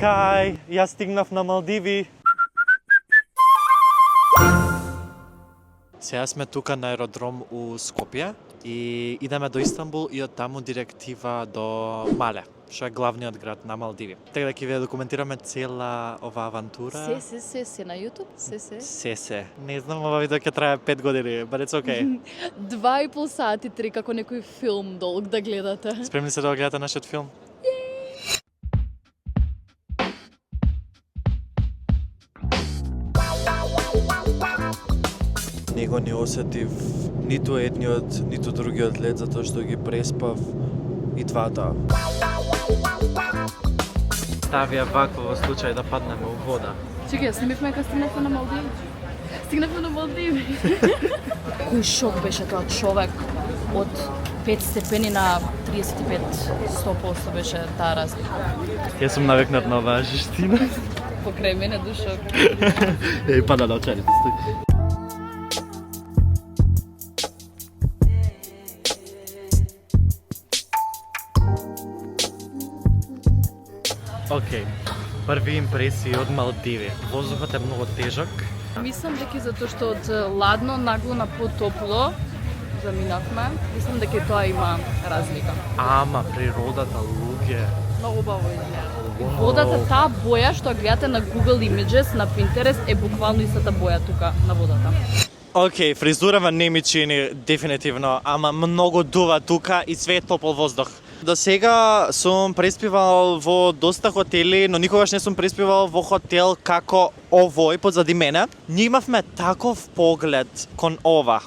Кај, јас стигнав на Малдиви. Сега сме тука на аеродром у Скопје и идеме до Истанбул и од таму директива до Мале, што е главниот град на Малдиви. Така да ќе ви документираме цела ова авантура. Се на YouTube? Се. Не знам, ова видео ќе трае 5 години, but it's okay. 2,5 сати, 3, како некој филм долг да гледате. Спремни се да го гледате нашиот филм? Него не осетив ниту едниот, ниту другиот лед, затоа што ги преспав и двата. Ставија вакво во случај да паднеме у вода. Чекај, снимивме кога стигнавме на Малдиви. Стигнавме на Малдиви. Кој шок беше тоа човек од 5 степени на 35, 100% беше таа разлика. Јас сум навикнат на оваа жештина. Покрај мене душок. Пада на очарите, стои. Океј, први импресии од Малдиви. Воздухот е многу тежок. Мислам дека затоа што од ладно нагло на потопло заминавме, мислам дека тоа има разлика. Ама природата, луѓе. Многу убаво изгледа. Водата, таа боја што гледате на Google Images, на Pinterest, е буквално истата боја тука на водата. Океј, фризурава не ми чини дефинитивно, ама многу дува тука и све е топол воздух. До сега сум преспивал во доста хотели, но никогаш не сум преспивал во хотел како овој позади мене. Ние имавме таков поглед кон ова.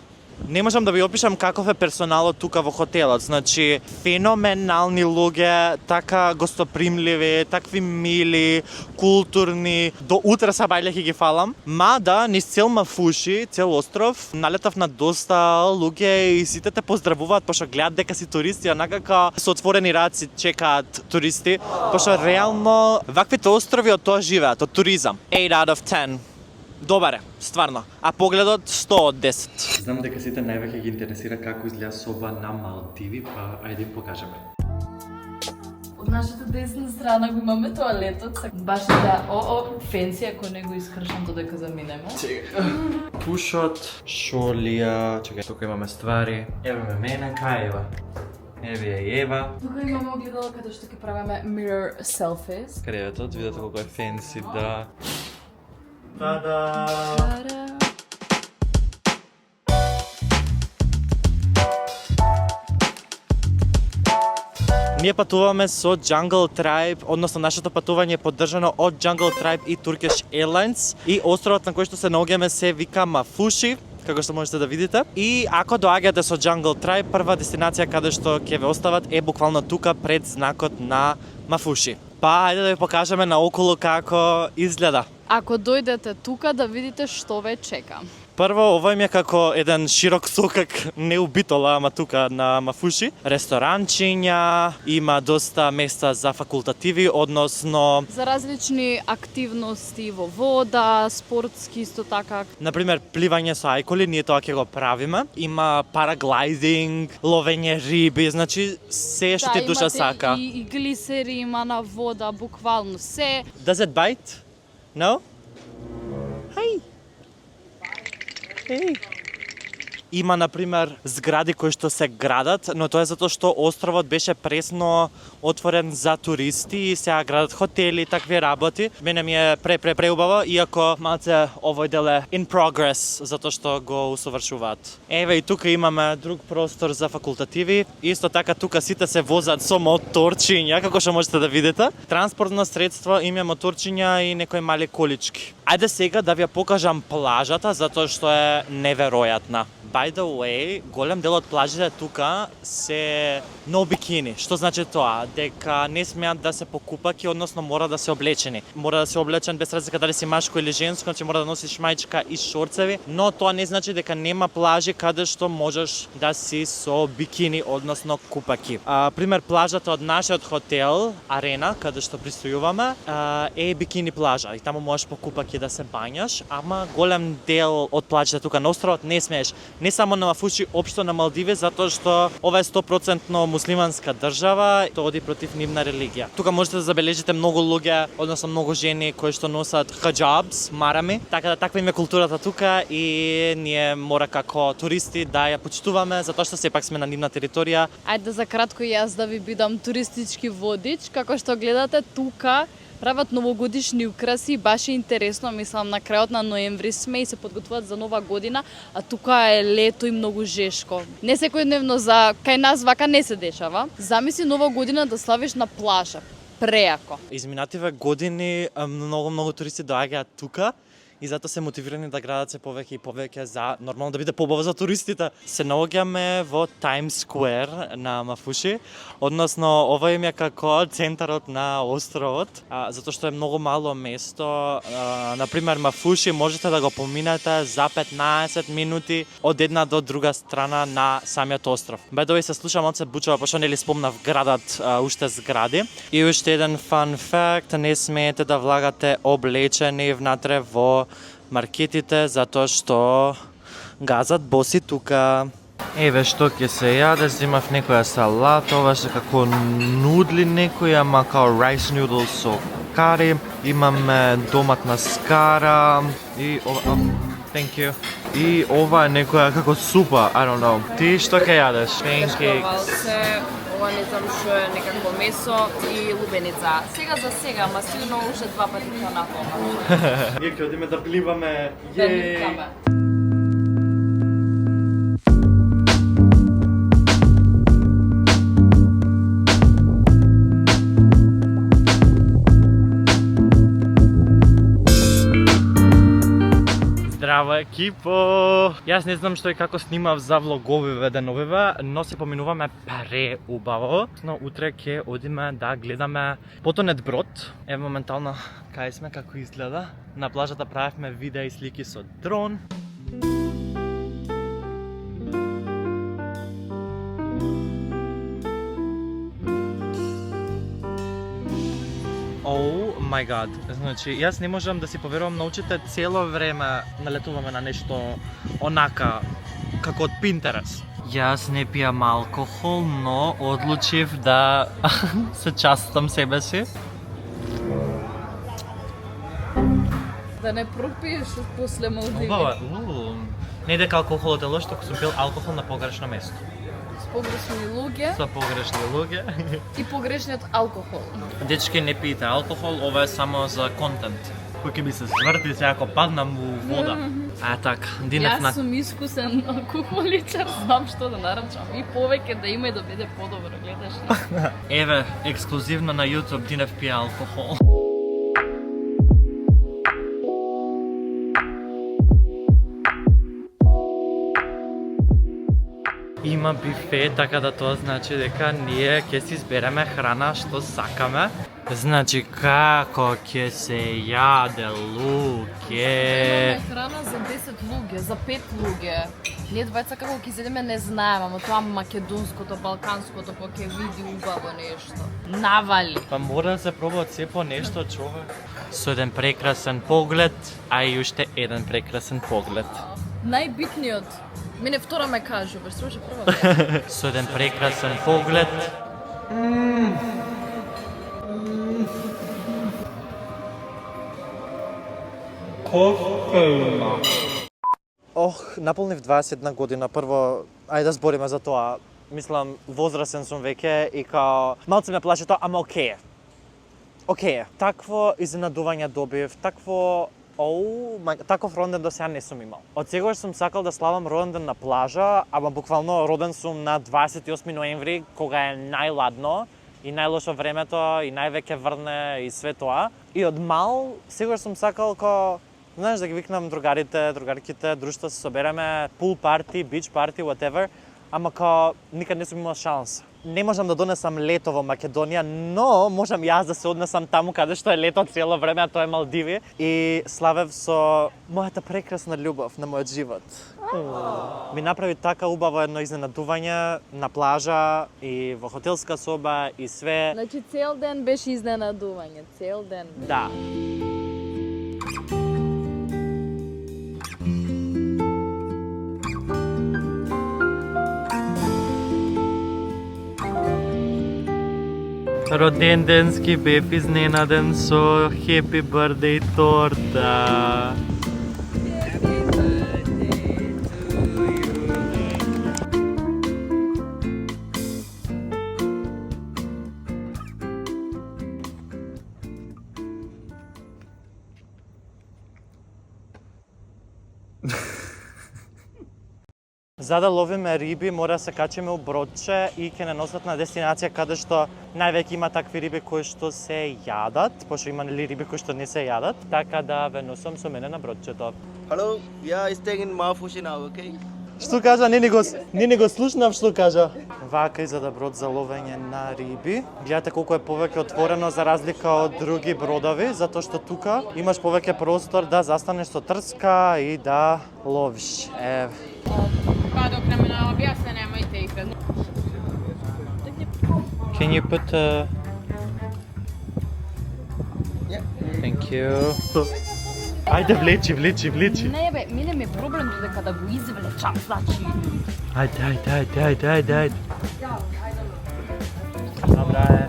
Не можам да ви опишам каков е персоналот тука во хотелот. Значи, феноменални луѓе, така гостопримливи, такви мили, културни. До утре са бајлеки ги фалам. Мада, низ цел Мафуши, цел остров, налетав на доста луѓе и сите те поздравуваат, пошто гледат дека си туристи, онака со отворени раци чекаат туристи, пошто реално ваквите острови од тоа живеат, од туризам. 8 out of 10. Добар е, стварно. А погледот 100 од 10. Знам дека сите највеќе ги интересира како изгледа соба на Малдиви, па ајде покажеме. Од нашата десна страна го имаме тоалетот, баш да фенси ако не го искршам додека заминеме. Пушот, шолија, чекај, тука имаме ствари. Еве ме мене, кај ева? Еве ја Ева. Тука имаме огледало каде што ќе правиме mirror selfies. Креветот, видете колку е фенси, да. Тада! Ние патуваме со Jungle Tribe, односно нашето патување е поддржано од Jungle Tribe и Turkish Airlines и островот на кој што се наоѓаме се вика Мафуши, како што можете да видите. И ако доаѓате со Jungle Tribe, прва дестинација каде што ќе ве остават е буквално тука пред знакот на Мафуши. Па, ајде да ви покажеме наоколу како изгледа. Ако дојдете тука да видите што ве чека. Прво, ова им е како еден широк сокак, не у Битола, ама тука на Мафуши. Ресторанчиња, има доста места за факултативи, односно За различни активности во вода, спортски исто така. Например, пливање со ајколи, ние тоа ќе го правиме. Има параглайдинг, ловење риби, значи се што ти душа сака. И глисери има на вода, буквално се. Does it bite? No? Hi. Hey. Има, например, згради кои што се градат, но тоа е затоа што островот беше пресно отворен за туристи и сега градат хотели, такви работи. Мене ми е преубаво, иако малце овој дел е in progress, затоа што го усовршуваат. Еве и тука имаме друг простор за факултативи. Исто така тука сите се возат со моторчиња, како што можете да видите. Транспортно средство име моторчиња и некои мали колички. Ајде сега да ви ја покажам плажата, затоа што е неверојатна. By the way, голем дел од плажите тука се no bikini. Што значи тоа? Дека не смеат да се покупаки, односно мора да се облечени. Мора да се облечен без разлика дали си машко или женско, значи мора да носиш мајчка и шорцеви, но тоа не значи дека нема плажи каде што можеш да си со бикини, односно купаки. Пример, плажата од нашиот хотел, Арена, каде што пристојуваме, е бикини плажа и таму можеш по купаки да се бањаш, ама голем дел од плажите тука на островот не смееш. Не само на Мафуши, општо на Малдиви, затоа што ова е 100% муслиманска држава, тоа оди против нивна религија. Тука можете да забележите многу луѓе, односно многу жени кои што носат хаџабс, марами, така да таква им е културата тука и ние мора како туристи да ја почитуваме затоа што сепак сме на нивна територија. Ајде за кратко јас да ви бидам туристички водич, како што гледате тука прават новогодишни украси и баш е интересно, мислам на крајот на ноември сме и се подготвуваат за нова година, а тука е лето и многу жешко. Не секојдневно за кај нас вака не се дешава. Замисли нова година да славиш на плажа. Преако. Изминативе години многу туристи доаѓаат тука и затоа се мотивирани да градат се повеќе и повеќе за нормално да биде побава за туристите. Се наоѓаме во Times Square на Мафуши, односно ова им е како центарот на островот, затоа што е многу мало место. Например, Мафуши можете да го поминете за 15 минути од една до друга страна на самиот остров. By the way, се слушам од се Бучева, пошто нели спомнав градат уште згради. И уште еден fun fact, не смеете да влагате облечени внатре во маркетите, затоа што газат боси тука. Еве што ќе се јаде, земав некоја салата, ова се како нудли некоја, ама као rice noodles со кари. Имаме доматна скара и ова, thank you. И ова е некоја како супа, I don't know. Ти што ќе јадеш? Pancakes. Ова не знам што е некакво месо и лубеница. Сега, ама сигурно уште 2 пати понако. Ние ќе одиме да пливаме. Да никаме. Здраво екипо! Јас не знам што и како снимав за влоговиве деновиве, но се поминуваме преубаво. Но утре ќе одиме да гледаме потонет брод. Ево моментално кај сме, како изгледа. На плажата правевме видеа и слики со дрон. Oh my god. Значи, јас не можам да си поверувам, научите цело време налетуваме на нешто онака како од Pinterest. Јас не пијам алкохол, но одлучив да се частам себе си. Да не пропиеш после Малдиви. Не дека алкохолот е лош, току сум пил алкохол на погрешно место. С погрешни луѓе Со погрешни луѓе. и погрешниот алкохол. Дечки, не пиете алкохол, ова е само за контент. Кој ќе би се зврти се ако паднам у вода. А така, динев на... Јас сум искусен алкохоличар, знам што да нарачам и повеќе да има и да биде подобро, гледаш ли? Еве, ексклузивно на YouTube Динев пие алкохол. Има бифе, така да тоа значи дека ние ќе си избереме храна што сакаме. Значи како ќе се јаде луѓе. Имаме храна за 10 луѓе, за 5 луѓе. Ние двајца како ќе седеме не знаеме, ама тоа македонското, балканското, па ќе види убаво нешто. Навали. Па мора да се проба од се по нешто, човек. Со еден прекрасен поглед, а и уште еден прекрасен поглед. Најбитниот. Мене втора ме кажу, бе, слушай прва бе. Со еден прекрасен поглед. Ох, наполнив 21 година. Прво, ајде да збориме за тоа. Мислам, возрасен сум веќе и као малце ме плаши тоа, ама окей е. Окей е. Такво изненадување добив, таков роденден до сега не сум имал. Од сегаш сум сакал да славам роденден на плажа, ама буквално роден сум на 28 ноември, кога е најладно и најлошо времето и највеќе врне и све тоа. И од мал сегаш сум сакал знаеш да ги викнам другарите, другарките, друштво се собереме, пул парти, бич парти, whatever, ама никад не сум имал шанс. Не можам да донесам лето во Македонија, но можам јас да се однесам таму каде што е лето цело време, а тоа е Малдиви. И славев со мојата прекрасна љубов на мојот живот. Ми направи така убаво едно изненадување на плажа и во хотелска соба и све. Значи цел ден беше изненадување, цел ден. Да. Роденденски бев изненаден со Happy Birthday торта. За да ловиме риби, мора да се качиме у бродче и ќе не носат на дестинација каде што највеќе има такви риби кои што се јадат, пошто има нели риби кои што не се јадат, така да ве носам со мене на бродчето. Hello, we are staying in Mafushi now, okay? Што кажа? Не ни го слушнав што кажа. Вака и за да брод за ловење на риби. Гледате колку е повеќе отворено за разлика од други бродови, затоа што тука имаш повеќе простор да застанеш со трска и да ловиш. Pa dok nam ne objasne, nemojte ih Can you put Yeah. Thank you. Ајде влечи. Не бе, мене ми е проблем додека да го извлечам, значи. Ајде. Добра е.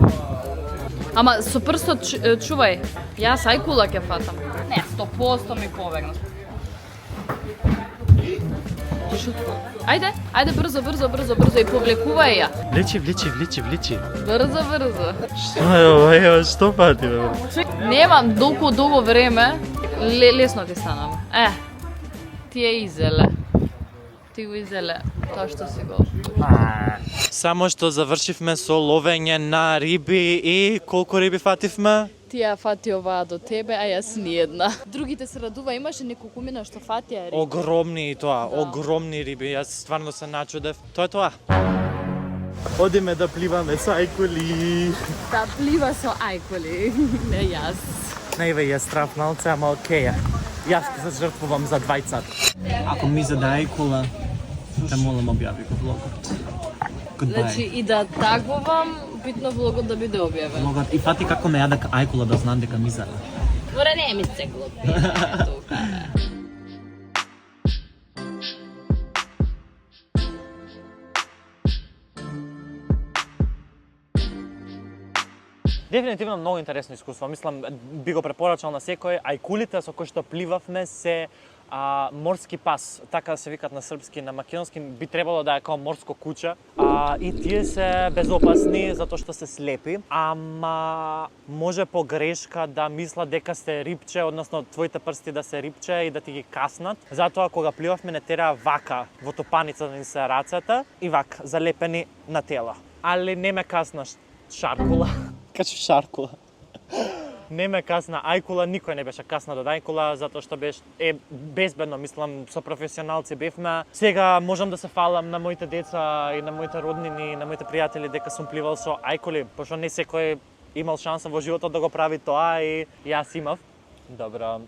Ама со прстот чувај, јас ајкула ќе фатам. Не, 100% ми побегна. Ајде брзо и повлекувај ја. Влечи. Брзо. Што пати, бе? Немам долго време. Лесно ти станам. Ти е изеле. Ти го изеле, тоа што си го. Само што завршивме со ловење на риби и колку риби фативме? Ти ја фати оваа до тебе, а јас ни една. Другите се радува, имаше неколку мина што фатија риби. Огромни огромни риби. Јас стварно се начудев. Тоа е тоа. Одиме да пливаме со ајкули. Да плива со ајкули, не јас. Наиве ја страв малце, ама окей. Јас ќе се жртвувам за двајцата. Ако ми задај кола, те молам објави го влогот. Значи и да тагувам, битно влогот да биде објавен. Влогот и фати како ме јадак ајкула да знам дека ми зада. Море не ми се глупи. Дефинитивно многу интересно искуство. Мислам, би го препорачал на секој. Ајкулите со кои што пливавме се морски пас, така се викат на српски, на македонски би требало да е како морско куче. И тие се безопасни затоа што се слепи, ама може по грешка да мислат дека сте рибче, односно твоите прсти да се рибче и да ти ги каснат. Затоа кога пливавме не тераа вака во топаница да ни се рацете и вака залепени на тела. Али не ме каснаш шаркула. Кажу шаркула. Не ме касна ајкула, никој не беше каснат од ајкула, затоа што беше безбедно, мислам, со професионалци бевме. Сега можам да се фалам на моите деца и на моите роднини, на моите пријатели дека сум пливал со ајкули, пошто не секој имал шанса во животот да го прави тоа и јас имав. Добро.